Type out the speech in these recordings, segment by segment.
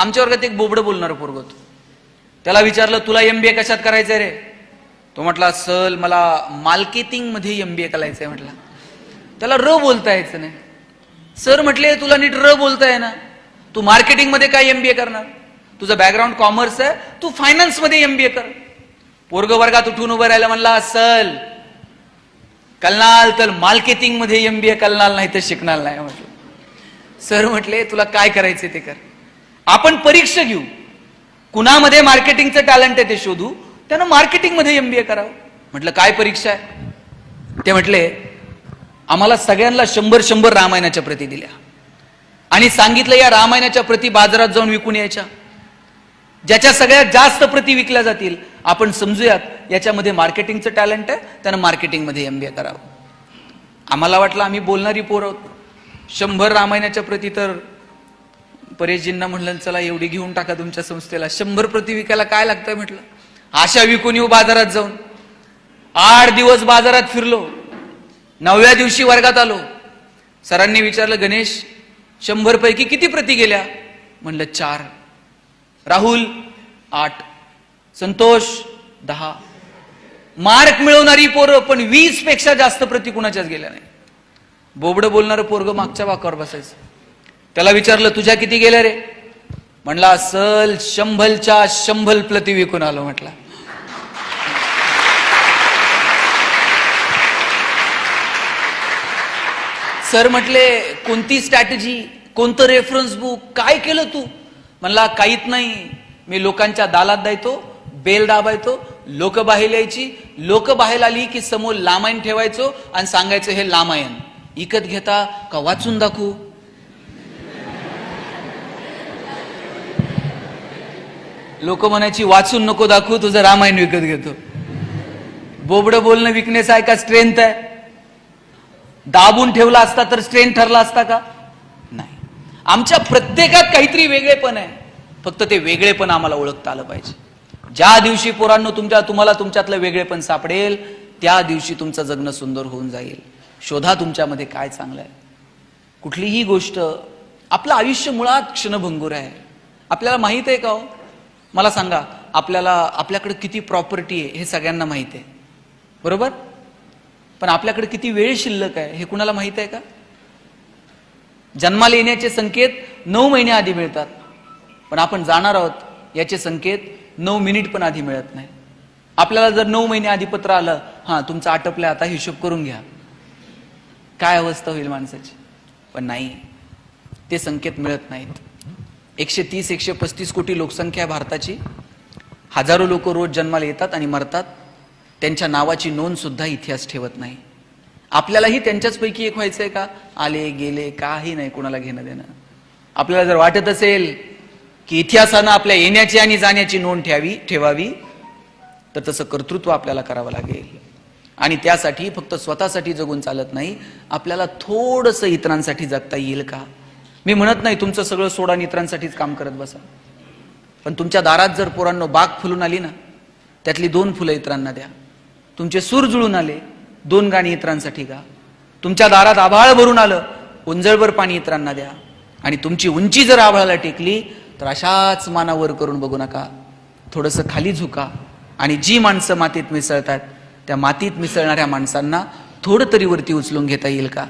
आमच्या वर्गात एक बोबडं बोलणारं पोरग होतं. त्याला विचारलं, तुला MBA कशात करायचंय रे? तो म्हटला, सर मला मार्केटिंग मध्ये MBA करायचंय. म्हटला, त्याला र बोलता यायचं नाही. सर म्हटले, तुला नीट र बोलताय ना, तू मार्केटिंग मध्ये काय MBA करणार? तुझं बॅकग्राऊंड कॉमर्स आहे, तू फायनान्स मध्ये MBA कर. पोरग वर्गात उठून उभं राहिलं, म्हणला, सर कलनाल तर मार्केटिंग मध्ये MBA कलनाल, नाही तर शिकणार नाही. म्हटलं, सर म्हटले, तुला काय करायचे ते कर, आपण परीक्षा घेऊ, कुणामध्ये मार्केटिंगचं टॅलेंट आहे ते शोधू, त्यानं मार्केटिंग मध्ये MBA करावं. म्हटलं, काय परीक्षा आहे? ते म्हटले, आम्हाला सगळ्यांना 100 रामायणाच्या प्रती दिल्या आणि सांगितलं, या रामायणाच्या प्रती बाजारात जाऊन विकून यायच्या. ज्याच्या सगळ्यात जास्त प्रती विकल्या जातील आपण समजूयात याच्यामध्ये मार्केटिंगचं टॅलेंट आहे, त्यानं मार्केटिंग मध्ये MBA करावं. आम्हाला वाटलं आम्ही बोलणारी पोर आहोत. 100 रामायणाच्या प्रती, तर परेशजींना म्हणलं, चला एवढी घेऊन टाका तुमच्या संस्थेला, 100 प्रती विकायला काय लागतंय. म्हटलं, आशा विकून येऊ बाजारात जाऊन. 8 दिवस बाजारात फिरलो. 9व्या दिवशी वर्गात आलो. सरांनी विचारलं, गणेश 100 पैकी किती प्रती गेल्या? म्हणलं 4. राहुल 8, संतोष 10. मार्क मिळवणारी पोरं पण 20 पेक्षा जास्त प्रती कुणाच्याच गेल्या नाही. बोबडं बोलणारं पोरग मागच्या वाकावर बसायचं. त्याला विचारलं, तुझ्या किती गेल्या रे? म्हणला, सल 100च्या 100 प्रती विकून आलो. म्हटला, सर म्हटले, कोणती स्ट्रॅटेजी, कोणतं रेफरन्स बुक, काय केलं तू? म्हणला, काहीच नाही, मी लोकांच्या दालात द्यायचो, बेल दाबायचो, लोक बाहेर यायची, लोक बाहेर आली की समोर लामायण ठेवायचो आणि सांगायचं, हे लामायण इकत घेता का वाचून दाखवू? लोक म्हणायची, वाचून नको दाखवू, तुझं रामायण विकत घेतो. बोबडं बोलणं विकनेस आहे का स्ट्रेंथ आहे? दाबून ठेवला असता तर स्ट्रेंथ ठरला असता का? नाही. आमच्या प्रत्येकात काहीतरी वेगळेपण आहे, फक्त ते वेगळेपण आम्हाला ओळखता आलं पाहिजे. ज्या दिवशी पोरांनो तुम्हाला तुमच्यातलं वेगळेपण सापडेल, त्या दिवशी तुमचं जगणं सुंदर होऊन जाईल. शोधा तुमच्यामध्ये काय चांगलं आहे. कुठलीही गोष्ट, आपलं आयुष्य मुळात क्षणभंगूर आहे. आपल्याला माहित आहे का हो? मला सांगा, आपल्याकडे किती प्रॉपर्टी आहे हे सगळ्यांना माहित आहे, बरोबर? पण आपल्याकडे किती वेळ शिल्लक आहे हे कुणाला माहित आहे का? जन्माला येण्याचे संकेत 9 महिने आधी मिळतात, पण आपण जाणार आहोत याचे संकेत 9 मिनिट पण आधी मिळत नाही. आपल्याला जर 9 महिने आधी पत्र आलं, हा तुमचं आटपलं, आता हिशोब करून घ्या, काय अवस्था होईल माणसाची? पण नाही, ते संकेत मिळत नाहीत. 130-135 कोटी लोकसंख्या आहे भारताची. हजारो लोक रोज जन्माला येतात आणि मरतात, त्यांच्या नावाची नोंद सुद्धा इतिहास ठेवत नाही. आपल्यालाही त्यांच्याच पैकी एक व्हायचंय का? आले गेले काही नाही, कोणाला घेणं देणं. आपल्याला जर वाटत असेल की इतिहासानं आपल्या येण्याची आणि जाण्याची नोंद ठेवावी, तर तसं कर्तृत्व आपल्याला करावं लागेल. आणि त्यासाठी फक्त स्वतःसाठी जगून चालत नाही, आपल्याला थोडंसं इतरांसाठी जगता येईल का? मी म्हणत नाही तुमचं सगळं सोडा आणि इतरांसाठीच काम करत बसा, पण तुमच्या दारात जर पोरांनो बाग फुलून आली ना, त्यातली 2 फुलं इतरांना द्या. तुमचे सूर जुळून आले, 2 गाणी इतरांसाठी गा. तुमच्या दारात आभाळ भरून आलं, उंजळभर पाणी इतरांना द्या. आणि तुमची उंची जर आभाळाला टेकली तर अशाच मानावर करून बघू नका, थोडंसं खाली झुका. आणि जी माणसं मातीत मिसळतात, त्या मातीत मिसळणाऱ्या माणसांना थोडं तरी वरती उचलून घेता येईल का?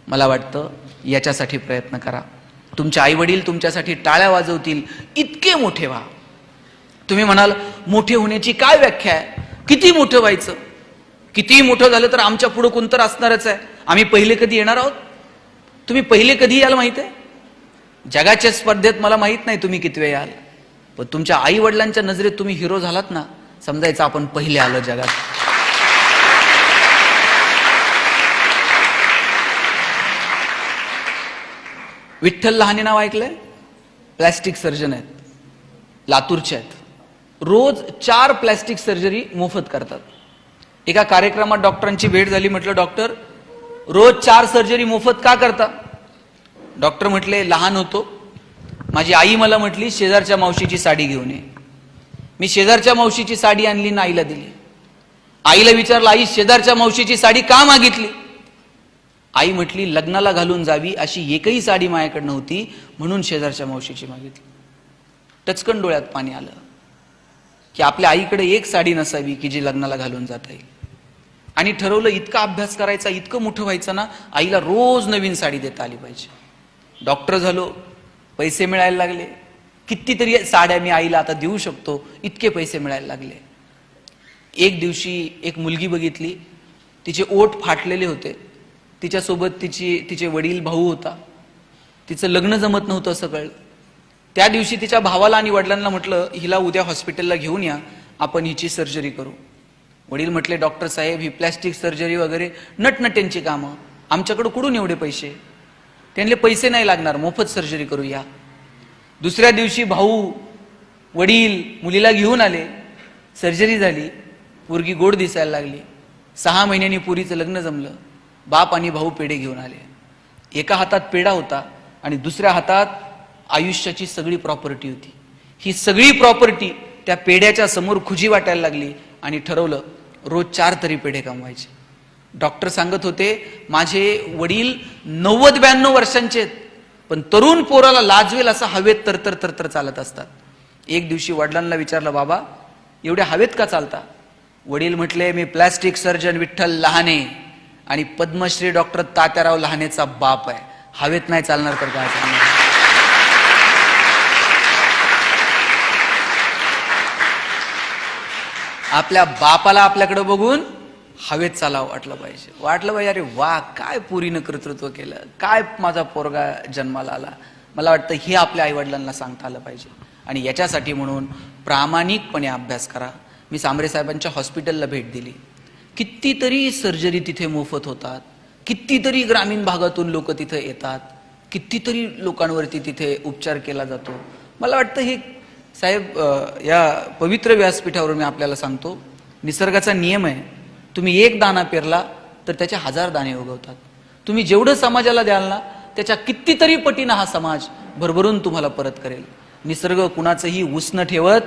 मला वाटतं याच्यासाठी प्रयत्न करा. तुमचे आई वडील तुमच्यासाठी टाळ्या वाजवतील, इतके मोठे व्हा. तुम्ही म्हणाल, मोठे होण्याची काय व्याख्या आहे? किती मोठं व्हायचं? किती मोठं झालं तर आमच्या पुढं कोणतर असणारच आहे. आम्ही पहिले कधी येणार आहोत? तुम्ही पहिले कधी याल माहित आहे? जगाच्या स्पर्धेत मला माहित नाही तुम्ही किती वेळ याल, पण तुमच्या आई वडिलांच्या नजरेत तुम्ही हिरो झालात ना, समजायचं आपण पहिले आलो जगात. विठ्ठल लहाने नाव ऐकलंय? प्लॅस्टिक सर्जन आहेत, लातूरचे आहेत. रोज 4 प्लॅस्टिक सर्जरी मोफत करतात. एका कार्यक्रमात डॉक्टरांची भेट झाली. म्हटलं, डॉक्टर रोज 4 सर्जरी मोफत का करता? डॉक्टर म्हटले, लहान होतो, माझी आई मला म्हटली शेजारच्या मावशीची साडी घेऊन ये. मी शेजारच्या मावशीची साडी आणली ना आईला दिली. आईला विचारलं, आई शेजारच्या मावशीची साडी का मागितली? आई म्हटली, लग्नाला घालून जावी अशी एकही साडी माझ्याकडे नव्हती, म्हणून शेजारच्या मावशीची मागितली. टचकन डोळ्यात पाणी आलं की आपल्या आईकडे एक साडी नसावी की जी लग्नाला घालून जाता येईल. आणि ठरवलं इतका अभ्यास करायचा, इतकं मोठं व्हायचं ना, आईला रोज नवीन साडी देता आली पाहिजे. डॉक्टर झालो, पैसे मिळायला लागले, कितीतरी साड्या मी आईला आता देऊ शकतो इतके पैसे मिळायला लागले. एक दिवशी एक मुलगी बघितली, तिचे ओठ फाटलेले होते, तिच्यासोबत तिचे वडील भाऊ होता, तिचं लग्न जमत नव्हतं असं कळलं. त्या दिवशी तिच्या भावाला आणि वडिलांना म्हटलं हिला उद्या हॉस्पिटलला घेऊन या, आपण हिची सर्जरी करू. वडील म्हटले डॉक्टर साहेब ही प्लॅस्टिक सर्जरी वगैरे नटनट्यांची कामं, आमच्याकडे कुठून एवढे पैसे. त्यांना पैसे नाही लागणार, मोफत सर्जरी करूया. दुसऱ्या दिवशी भाऊ वडील मुलीला घेऊन आले, सर्जरी झाली, पोरगी गोड दिसायला लागली. 6 महिन्यांनी पोरीचं लग्न जमलं. बाप आणि भाऊ पेढे घेऊन आले. एका हातात पेढा होता आणि दुसऱ्या हातात आयुष्याची सगळी प्रॉपर्टी होती. ही सगळी प्रॉपर्टी त्या पेढ्याच्या समोर खुजी वाटायला लागली आणि ठरवलं रोज 4 तरी पेढे कमवायचे. डॉक्टर सांगत होते माझे वडील 90-92 वर्षांचे आहेत, पण तरुण पोराला लाजवेल असं हवेत तरतर तरतर चालत असतात. एक दिवशी वडिलांना विचारलं बाबा एवढ्या हवेत का चालता. वडील म्हटले मी प्लॅस्टिक सर्जन विठ्ठल लहाने आणि पद्मश्री डॉक्टर तात्याराव लहानेचा बाप आहे, हवेत नाही चालणार तर काय चालणार. आपल्या बापाला आपल्याकडे बघून हवेत चालावं वाटलं पाहिजे. अरे वा काय पुरीनं कर्तृत्व केलं, काय माझा पोरगा जन्माला आला. मला वाटतं हे आपल्या आईवडिलांना सांगता आलं पाहिजे. आणि याच्यासाठी म्हणून प्रामाणिकपणे अभ्यास करा. मी सांबरे साहेबांच्या हॉस्पिटलला भेट दिली, कितीतरी सर्जरी तिथे मोफत होतात, कितीतरी ग्रामीण भागातून लोक तिथे येतात, कितीतरी लोकांवरती तिथे उपचार केला जातो. मला वाटतं हे साहेब या पवित्र व्यासपीठावर मी आपल्याला सांगतो, निसर्गाचा नियम आहे, तुम्ही एक दाणा पेरला तर त्याचे 1000 दाणे उगवतात. तुम्ही जेवढं समाजाला द्याल ना त्याच्या कितीतरी पटीनं हा समाज भरभरून तुम्हाला परत करेल. निसर्ग कुणाचंही उसनं ठेवत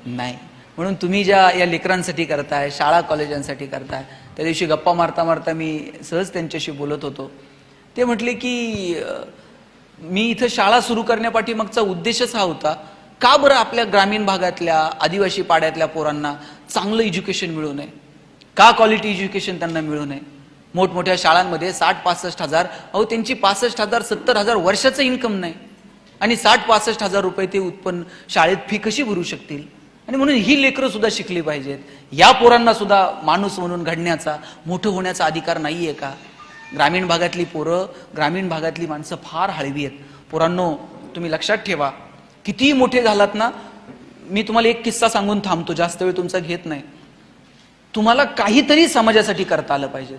नाही. म्हणून तुम्ही ज्या या लेकरांसाठी करताय, शाळा कॉलेजांसाठी करताय, त्या दिवशी गप्पा मारता मारता मी सहज त्यांच्याशी बोलत होतो. ते म्हटले की मी इथं शाळा सुरू करण्यापाठीमागचा उद्देशच हा होता, का बरं आपल्या ग्रामीण भागातल्या आदिवासी पाड्यातल्या पोरांना चांगलं एज्युकेशन मिळू नये, का क्वालिटी एज्युकेशन त्यांना मिळू नये. मोठमोठ्या शाळांमध्ये 60-65 हजार, अहो त्यांची 65,000 70,000 वर्षाचं इन्कम नाही आणि 60-65 हजार रुपये ते उत्पन्न शाळेत फी कशी भरू शकतील. आणि म्हणून ही लेकरं सुद्धा शिकली पाहिजेत. या पोरांना सुद्धा माणूस म्हणून घडण्याचा, मोठं होण्याचा अधिकार नाहीये का. ग्रामीण भागातली पोरं, ग्रामीण भागातली माणसं फार हळवी आहेत. पोरांनो तुम्ही लक्षात ठेवा, किती मोठे झालात ना, मी तुम्हाला एक किस्सा सांगून थांबतो, जास्त वेळ तुमचा घेत नाही. तुम्हाला काहीतरी समाजासाठी करता आलं पाहिजे.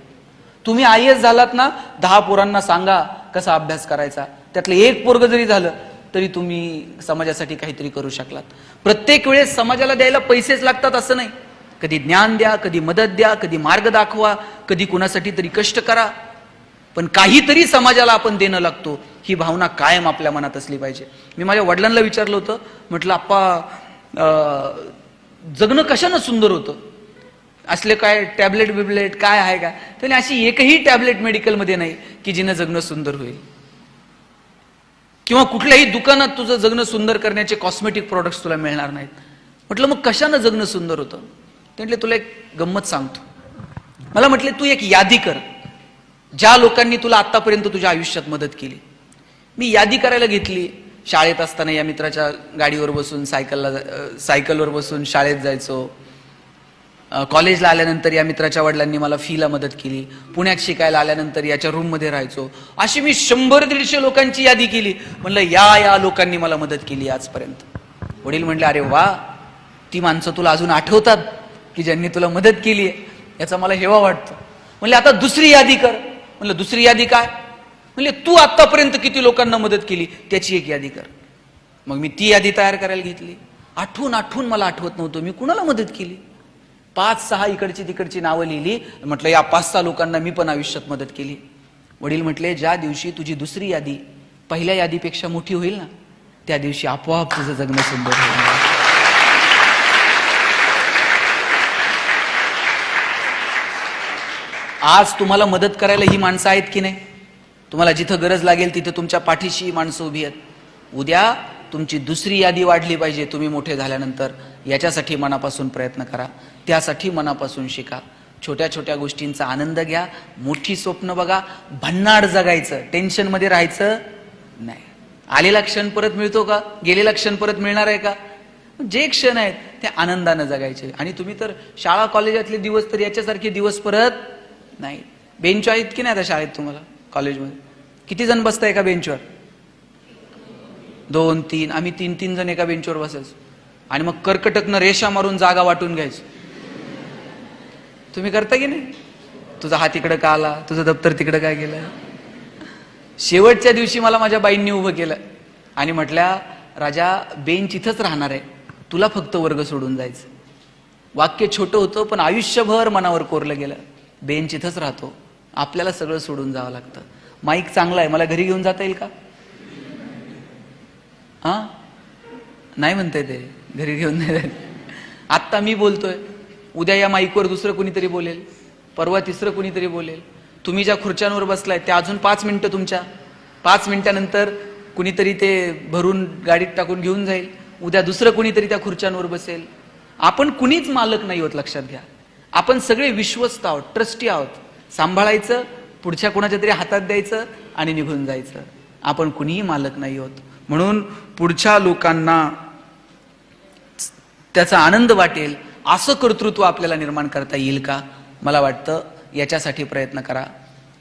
तुम्ही IAS झालात ना, 10 पोरांना सांगा कसा अभ्यास करायचा, त्यातलं एक पोरग जरी झालं तरी तुम्ही समाजासाठी काहीतरी करू शकलात. प्रत्येक वेळेस समाजाला द्यायला पैसेच लागतात असं नाही. कधी ज्ञान द्या, कधी मदत द्या, कधी मार्ग दाखवा, कधी कुणासाठी तरी कष्ट करा, पण काहीतरी समाजाला आपण देणं लागतो ही भावना कायम आपल्या मनात असली पाहिजे. मी माझ्या वडिलांना विचारलं होतं, म्हटलं आप्पा जगणं कशानं सुंदर होतं, असले काय टॅबलेट बिबलेट काय आहे का. त्याने अशी एकही टॅबलेट मेडिकलमध्ये नाही की जिनं जगणं सुंदर होईल, किंवा कुठल्याही दुकानात तुझं जगणं सुंदर करण्याचे कॉस्मेटिक प्रोडक्ट्स तुला मिळणार नाहीत. म्हटलं मग कशानं जगणं सुंदर होतं. ते म्हटले तुला एक गंमत सांगतो. मला म्हटले तू एक यादी कर, ज्या लोकांनी तुला आतापर्यंत तुझ्या आयुष्यात मदत केली. मी यादी करायला घेतली. शाळेत असताना या मित्राच्या गाडीवर बसून सायकलवर बसून शाळेत जायचो. कॉलेजला आल्यानंतर या मित्राच्या वडिलांनी मला फीला मदत केली. पुण्यात शिकायला आल्यानंतर याच्या रूममध्ये राहायचो. अशी मी 100-150 लोकांची यादी केली. म्हणलं या लोकांनी मला मदत केली आजपर्यंत. वडील म्हणले अरे वा, ती माणसं तुला अजून आठवतात की ज्यांनी तुला मदत केली आहे, याचा मला हेवा वाटतो. म्हणले आता दुसरी यादी कर. म्हणलं दुसरी यादी काय. म्हणले तू आतापर्यंत किती लोकांना मदत केली त्याची एक यादी कर. मग मी ती यादी तयार करायला घेतली. आठवून मला आठवत नव्हतं मी कुणाला मदत केली. 5-6 इकडची तिकडची नावं लिहिली. म्हटलं या 5-6 लोकांना मी पण आयुष्यात मदत केली. वडील म्हटले ज्या दिवशी तुझी दुसरी यादी पहिल्या यादीपेक्षा मोठी होईल ना, त्या दिवशी आपोआप तुझं जगणं सुंदर होईल. आज तुम्हाला मदत करायला ही माणसं आहेत की नाही. तुम्हाला जिथं गरज लागेल तिथे तुमच्या पाठीशी माणसं उभी आहेत. उद्या तुमची दुसरी यादी वाढली पाहिजे तुम्ही मोठे झाल्यानंतर. याच्यासाठी मनापासून प्रयत्न करा, त्यासाठी मनापासून शिका. छोट्या छोट्या गोष्टींचा आनंद घ्या, मोठी स्वप्न बघा, भन्नाड जगायचं, टेन्शनमध्ये राहायचं नाही. आलेला क्षण परत मिळतो का? गेलेला क्षण परत मिळणार आहे का? जे क्षण आहेत ते आनंदानं जगायचे. आणि तुम्ही तर शाळा कॉलेजातले दिवस तर याच्यासारखे दिवस परत नाही. बेंच आहेत की नाही आता शाळेत तुम्हाला? कॉलेजमध्ये किती जण बसताय एका बेंचवर? 2, 3. आम्ही 3 जण एका बेंचवर बसायचो आणि मग कर्कटकनं रेषा मारून जागा वाटून घ्यायचो. तुम्ही करता की नाही? तुझा हात इकडं का आला, तुझं दप्तर तिकडं काय गेलं. शेवटच्या दिवशी मला माझ्या बाईंनी उभं केलं आणि म्हटल्या, राजा बेंच इथंच राहणार आहे, तुला फक्त वर्ग सोडून जायचं. वाक्य छोटं होतं पण आयुष्यभर मनावर कोरलं गेलं. बेंच इथंच राहतो, आपल्याला सगळं सोडून जावं लागतं. माईक चांगला आहे, मला घरी घेऊन जाता येईल का? हा नाही म्हणताय ते, घरी घेऊन नाही जायचं. आत्ता मी बोलतोय, उद्या या माईकवर दुसरं कुणीतरी बोलेल, परवा तिसरं कुणीतरी बोलेल. तुम्ही ज्या खुर्च्यांवर बसलाय त्या अजून 5 मिनिटं तुमच्या, 5 मिनिटानंतर कुणीतरी ते भरून गाडीत टाकून घेऊन जाईल. उद्या दुसरं कुणीतरी त्या खुर्च्यांवर बसेल. आपण कुणीच मालक नाही होत, लक्षात घ्या. आपण सगळे विश्वस्त आहोत, ट्रस्टी आहोत. सांभाळायचं, पुढच्या कुणाच्या तरी हातात द्यायचं आणि निघून जायचं. आपण कुणीही मालक नाही होत. म्हणून पुढच्या लोकांना त्याचा आनंद वाटेल असं कर्तृत्व आपल्याला निर्माण करता येईल का? मला वाटतं याच्यासाठी प्रयत्न करा.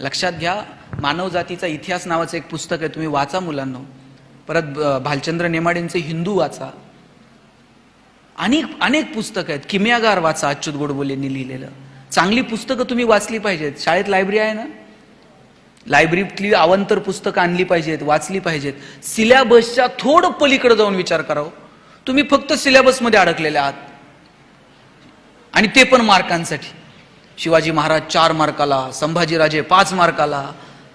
लक्षात घ्या, मानवजातीचा इतिहास नावाचं एक पुस्तक आहे, तुम्ही वाचा मुलांनो. परत भालचंद्र नेमाडेंचे हिंदू वाचा. अनेक पुस्तकं आहेत. किमयागार वाचा, अच्युत गोडबोलेंनी लिहिलेलं. चांगली पुस्तकं तुम्ही वाचली पाहिजेत. शाळेत लायब्ररी आहे ना, लायब्ररीतली अवांतर पुस्तकं आणली पाहिजेत, वाचली पाहिजेत. सिलेबसच्या थोडं पलीकडे जाऊन विचार करावं. तुम्ही फक्त सिलेबसमध्ये अडकलेले आहात आणि ते पण मार्कांसाठी. शिवाजी महाराज 4 मार्काला, संभाजीराजे 5 मार्काला,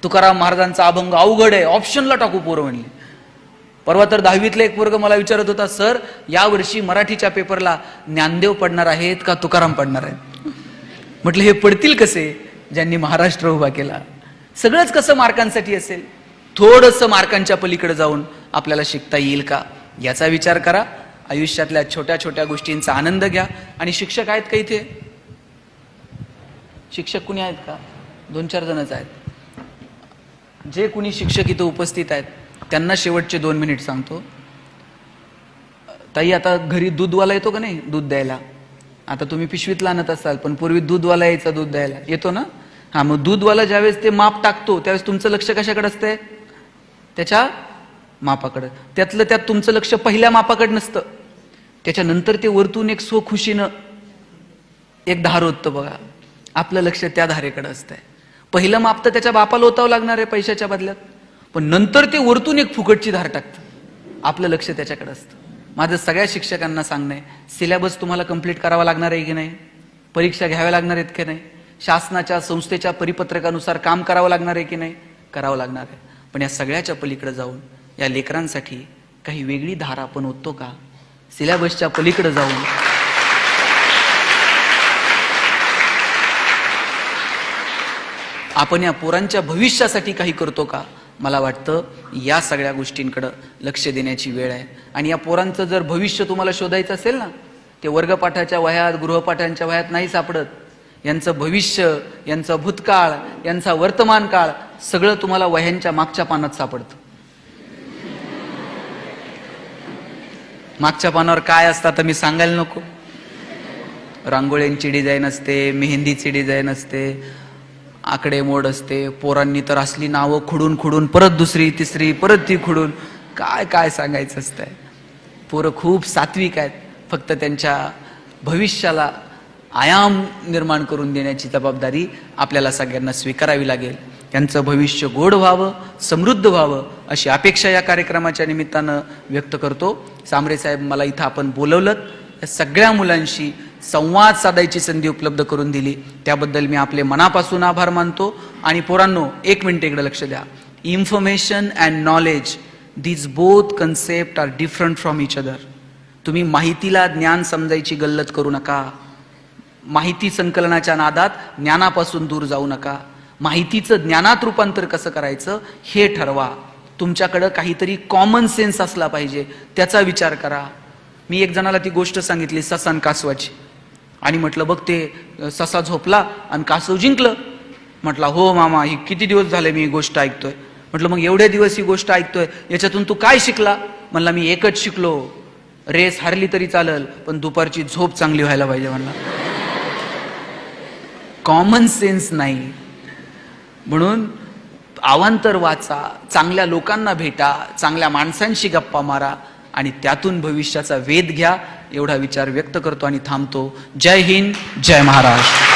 तुकाराम महाराजांचा अभंग अवघड आहे, ऑप्शनला टाकू पोरं म्हणले. परवा तर 10वीतला एक वर्ग मला विचारत होता, सर यावर्षी मराठीच्या पेपरला ज्ञानदेव पडणार आहेत का तुकाराम पडणार आहेत? म्हटलं हे पडतील कसे ज्यांनी महाराष्ट्र उभा केला. सगळंच कसं मार्कांसाठी असेल? थोडंसं मार्कांच्या पलीकडे जाऊन आपल्याला शिकता येईल का याचा विचार करा. आयुष्यातल्या छोट्या छोट्या गोष्टींचा आनंद घ्या. आणि शिक्षक आहेत का इथे? शिक्षक कुणी आहेत का? 2-4 जणच आहेत. जे कुणी शिक्षक इथं उपस्थित आहेत त्यांना शेवटचे 2 मिनिट सांगतो. ताई, आता घरी दूधवाला येतो का नाही दूध द्यायला? आता तुम्ही पिशवीतला आणत असाल, पण पूर्वी दूधवाला यायचा दूध द्यायला, येतो ना? हा, मग दूधवाला ज्यावेळेस ते माप टाकतो त्यावेळेस तुमचं लक्ष कशाकडे असतंय? त्याच्या मापाकडे. त्यातलं त्यात तुमचं लक्ष पहिल्या मापाकडे नसतं. त्याच्यानंतर ते वरतून एक खुशीनं एक धार होतं बघा, आपलं लक्ष त्या धारेकडे असतंय. पहिलं माप तर त्याच्या बापाला ओतावं लागणार आहे पैशाच्या बदल्यात, पण नंतर ते वरतून एक फुकटची धार टाकतं, आपलं लक्ष त्याच्याकडे असतं. माझं सगळ्या शिक्षकांना सांगणं आहे, सिलेबस तुम्हाला कंप्लीट करावा लागणार आहे की नाही? परीक्षा घ्याव्या लागणार आहेत की नाही? शासनाच्या संस्थेच्या परिपत्रकानुसार काम करावं लागणार आहे की नाही? करावं लागणार आहे. पण या सगळ्याच्या पलीकडे जाऊन या लेकरांसाठी काही वेगळी धार आपण ओततो का? सिलेबसच्या पलीकडे जाऊन आपण या पोरांच्या भविष्यासाठी काही करतो का? मला वाटतं या सगळ्या गोष्टींकडे लक्ष देण्याची वेळ आहे. आणि या पोरांचं जर भविष्य तुम्हाला शोधायचं असेल ना, ते वर्गपाठाच्या वह्यात, गृहपाठांच्या वह्यात नाही सापडत. यांचं भविष्य, यांचा भूतकाळ, यांचा वर्तमान काळ सगळं तुम्हाला वह्यांच्या मागच्या पानात सापडतं. मागच्या पानावर काय असतं तर मी सांगायला नको. रांगोळ्यांची डिझाईन असते, मेहंदीची डिझाईन असते, आकडेमोड असते. पोरांनी तर असली नावं खुडून खुडून परत दुसरी तिसरी परत ती खुडून काय सांगायचं असतंय. पोरं खूप सात्विक आहेत. फक्त त्यांच्या भविष्याला आयाम निर्माण करून देण्याची जबाबदारी आपल्याला सगळ्यांना स्वीकारावी लागेल. त्यांचं भविष्य गोड व्हावं, समृद्ध व्हावं अशी अपेक्षा या कार्यक्रमाच्या निमित्तानं व्यक्त करतो. सांबरे साहेब, मला इथं आपण बोलवलं, या सगळ्या मुलांशी संवाद साधायची संधी उपलब्ध करून दिली, त्याबद्दल मी आपले मनापासून आभार मानतो. आणि पोरांनो, 1 मिनिट इकडे लक्ष द्या. Information and knowledge, these both concept are different from each other. तुम्ही माहितीला ज्ञान समजायची गल्लत करू नका. माहिती संकलनाच्या नादात ज्ञानापासून दूर जाऊ नका. माहितीचं ज्ञानात रूपांतर कसं करायचं हे ठरवा. तुमच्याकडं काहीतरी कॉमन सेन्स असला पाहिजे, त्याचा विचार करा. मी एक जणाला ती गोष्ट सांगितली ससा आणि कासवाची, आणि म्हटलं बघ ते ससा झोपला आणि कासव जिंकलं. म्हटलं हो मामा, ही किती दिवस झाले मी ही गोष्ट ऐकतोय. म्हटलं मग एवढे दिवस ही गोष्ट ऐकतोय, याच्यातून तू काय शिकला? म्हणला मी एकच शिकलो, रेस हारली तरी चालेल पण दुपारची झोप चांगली व्हायला पाहिजे. म्हणला कॉमन सेन्स नाही. म्हणून अवांतर वाचा, चांगल्या लोकांना भेटा, चांगल्या माणसांशी गप्पा मारा आणि त्यातून भविष्याचा वेध घ्या. एवढा विचार व्यक्त करतो आणि थांबतो. जय हिंद, जय महाराष्ट्र.